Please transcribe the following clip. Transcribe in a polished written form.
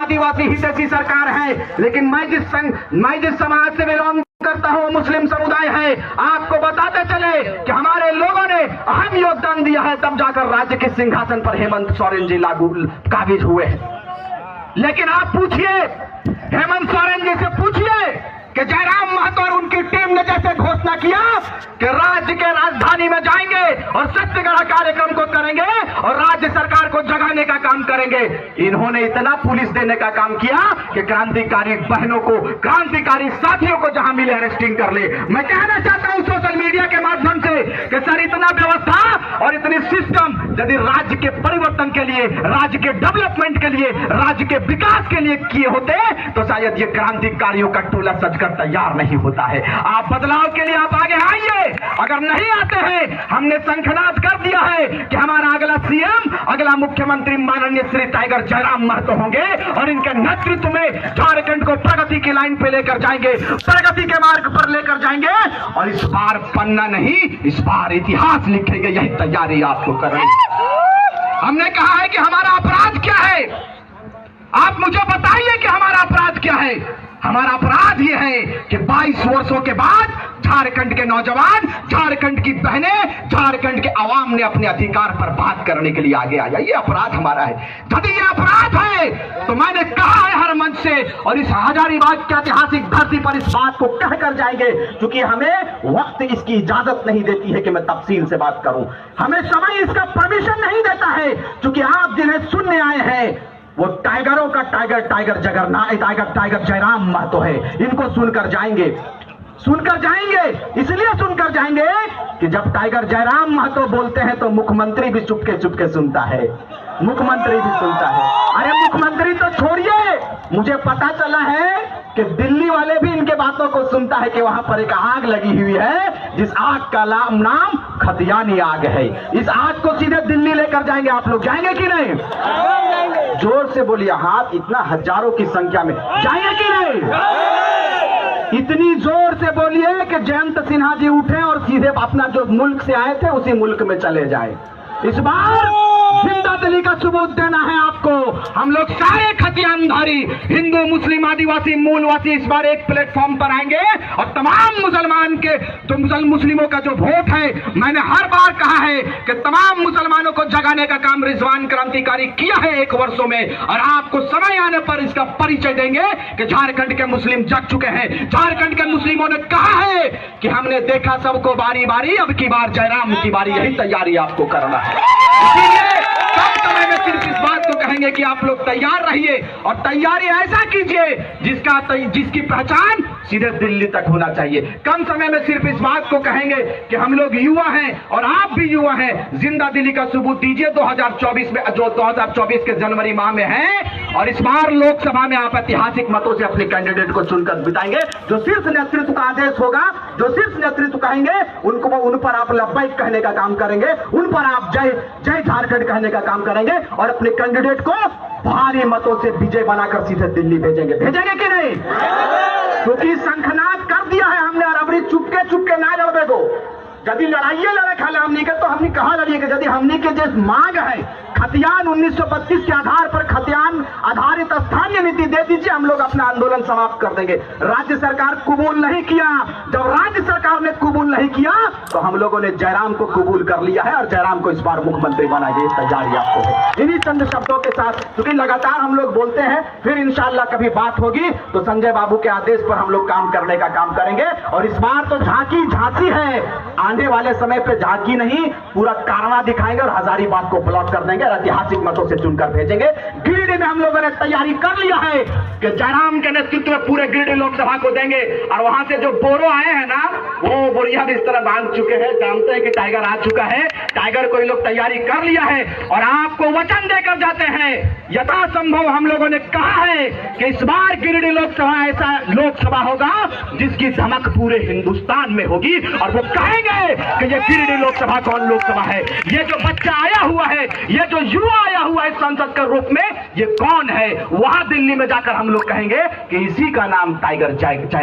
आदिवासी हितैषी सरकार है, लेकिन मैं जिस समाज से बिलोंग करता हूं मुस्लिम समुदाय है। आपको बताते चले कि हमारे लोगों ने अहम योगदान दिया है, तब जाकर राज्य के सिंहासन पर हेमंत सोरेन जी काबिज हुए हैं। लेकिन आप पूछिए, हेमंत सोरेन जी से पूछिए कि जयराम महतो और उनकी टीम ने जैसे घोषणा किया कि राज्य के राजधानी में जाएंगे और सत्याग्रह कार्यक्रम को करेंगे और राज्य सरकार को जगाने का काम करेंगे, इन्होंने इतना पुलिस देने का काम किया कि क्रांतिकारी बहनों को, क्रांतिकारी साथियों को जहां मिले अरेस्टिंग कर ले। मैं कहना चाहता हूं सोशल मीडिया के माध्यम से कि सर, इतना व्यवस्था और इतनी सिस्टम यदि राज्य के परिवर्तन के लिए, राज्य के डेवलपमेंट के लिए, राज्य के विकास के लिए किए होते तो शायद ये क्रांतिकारियों का टोला सजकर तैयार नहीं होता है। आप बदलाव के लिए आप आगे आइए। अगर नहीं आते हैं, हमने शंखनाद कर दिया है कि हमारा अगला सीएम, अगला मुख्यमंत्री माननीय श्री टाइगर जयराम महतो होंगे और इनके नेतृत्व में झारखंड को प्रगति की लाइन पे लेकर जाएंगे, प्रगति के मार्ग पर लेकर जाएंगे। और इस बार पन्ना नहीं, इस बार इतिहास लिखेंगे, यही तैयारी आपको करनी। हमने कहा है कि हमारा अपराध क्या है, आप मुझे बताइए कि हमारा अपराध क्या है। हमारा अपराध यह है कि 22 वर्षों के बाद झारखंड के नौजवान, झारखंड की बहनें, झारखंड के आवाम ने अपने अधिकार पर बात करने के लिए आगे आ जाए। ये अपराध हमारा है। यदि ये अपराध है तो मैंने कहा है हर मंच से, और इस हजारीबाग की ऐतिहासिक धरती पर इस बात को कहकर जाएंगे, क्योंकि हमें वक्त इसकी इजाजत नहीं देती है कि मैं तफसील से बात करूं। हमें समय इसका परमिशन नहीं देता है, क्योंकि आप जिन्हें सुनने आए हैं वो टाइगरों का टाइगर, टाइगर जयराम महतो है। इनको सुनकर जाएंगे, इसलिए सुनकर जाएंगे कि जब टाइगर जयराम महतो बोलते हैं तो मुख्यमंत्री भी चुपके चुपके सुनता है, मुख्यमंत्री भी सुनता है। अरे मुख्यमंत्री तो छोड़िए, मुझे पता चला है कि दिल्ली वाले भी इनके बातों को सुनता है कि वहां पर एक आग लगी हुई है, जिस आग का नाम खतियानी आग है। इस आग को सीधे दिल्ली लेकर जाएंगे। आप लोग जाएंगे कि नहीं? जोर से बोलिए, हाथ इतना हजारों की संख्या में जाएंगे कि नहीं? इतनी जोर से बोलिए कि जयंत सिन्हा जी उठे और सीधे अपना जो मुल्क से आए थे उसी मुल्क में चले जाए। इस बार जिंदा दिली का सबूत देना है आपको। हम लोग सारे खतियानधारी, हिंदू, मुस्लिम, आदिवासी, मूलवासी इस बार एक प्लेटफॉर्म पर आएंगे और तमाम मुसलमान के, तो मुस्लिमों का जो वोट है, मैंने हर बार कहा है कि तमाम मुसलमानों को जगाने का काम रिजवान क्रांतिकारी किया है 1 वर्षों में, और आपको समय आने पर इसका परिचय देंगे कि झारखंड के मुस्लिम जग चुके हैं। झारखंड के मुस्लिमों ने कहा है कि हमने देखा सबको बारी बारी, अब की बार जयराम की बारी। यही तैयारी आपको करना है। इसीलिए कम समय में सिर्फ इस बात को कहेंगे कि आप लोग तैयार रहिए, और तैयारी ऐसा कीजिए जिसकी पहचान सीधे दिल्ली तक होना चाहिए। कम समय में सिर्फ इस बात को कहेंगे कि हम लोग युवा हैं और आप भी युवा हैं, जिंदा दिली का सबूत दीजिए 2024 में, जो 2024 के जनवरी माह में है। और इस बार लोकसभा में आप ऐतिहासिक मतों से अपने कैंडिडेट को चुनकर बिताएंगे। जो शीर्ष नेतृत्व का आदेश होगा, जो शीर्ष नेतृत्व कहेंगे, उन पर आप लब्बैक कहने का काम करेंगे, उन पर आप जय झारखंड कहने का काम करेंगे, और अपने कैंडिडेट को भारी मतों से विजय बनाकर सीधे दिल्ली भेजेंगे कि नहीं? क्योंकि शंखनाद कर दिया है हमने, और अबरी चुपके ना लड़बे दो। यदि लड़ाइए लड़े खाले हमनी के, तो हमने कहा लड़िए कि यदि हमनी के जिस मांग है खतियान 1932 के आधार पर खतियान आधारित स्थानीय नीति दे दीजिए, हम लोग अपना आंदोलन समाप्त कर देंगे। राज्य सरकार कबूल नहीं किया। जब राज्य सरकार ने कबूल नहीं किया तो हम लोगों ने जयराम को कबूल कर लिया है, और जयराम को इस बार मुख्यमंत्री बनाएंगे। तैयारी आपको है। इन्हीं चंद शब्दों के साथ, क्योंकि लगातार हम लोग बोलते हैं, फिर इंशाल्लाह कभी बात होगी तो संजय बाबू के आदेश पर हम लोग काम करने का काम करेंगे। और इस बार तो झांकी है, आने वाले समय पे झांकी नहीं, पूरा कारवा दिखाएंगे और हजारीबाग को ब्लॉक कर देंगे, ऐतिहासिक मतों से चुनकर भेजेंगे। गिरिडीह में हम लोगों ने तैयारी कर लिया है कि जयराम के नेतृत्व में पूरे गिरिडीह लोकसभा को देंगे, और वहां से जो बोरो आए हैं ना, वो बोरिया भी इस तरह बांध चुके हैं, जानते हैं कि टाइगर आ चुका है। टाइगर को ये लोग तैयारी कर लिया है, और आपको वचन देकर जाते हैं, यथासंभव हम लोगों ने कहा है कि इस बार गिरिडीह लोकसभा ऐसा लोकसभा होगा जिसकी धमक पूरे हिंदुस्तान में होगी, और वो कहेंगे कि ये गिरिडीह लोकसभा कौन लोकसभा है, ये जो बच्चा आया हुआ है, ये जो युवा आया हुआ है संसद के रूप में, ये कौन है। वहां दिल्ली में जाकर हम लोग कहेंगे कि इसी का नाम टाइगर जयराम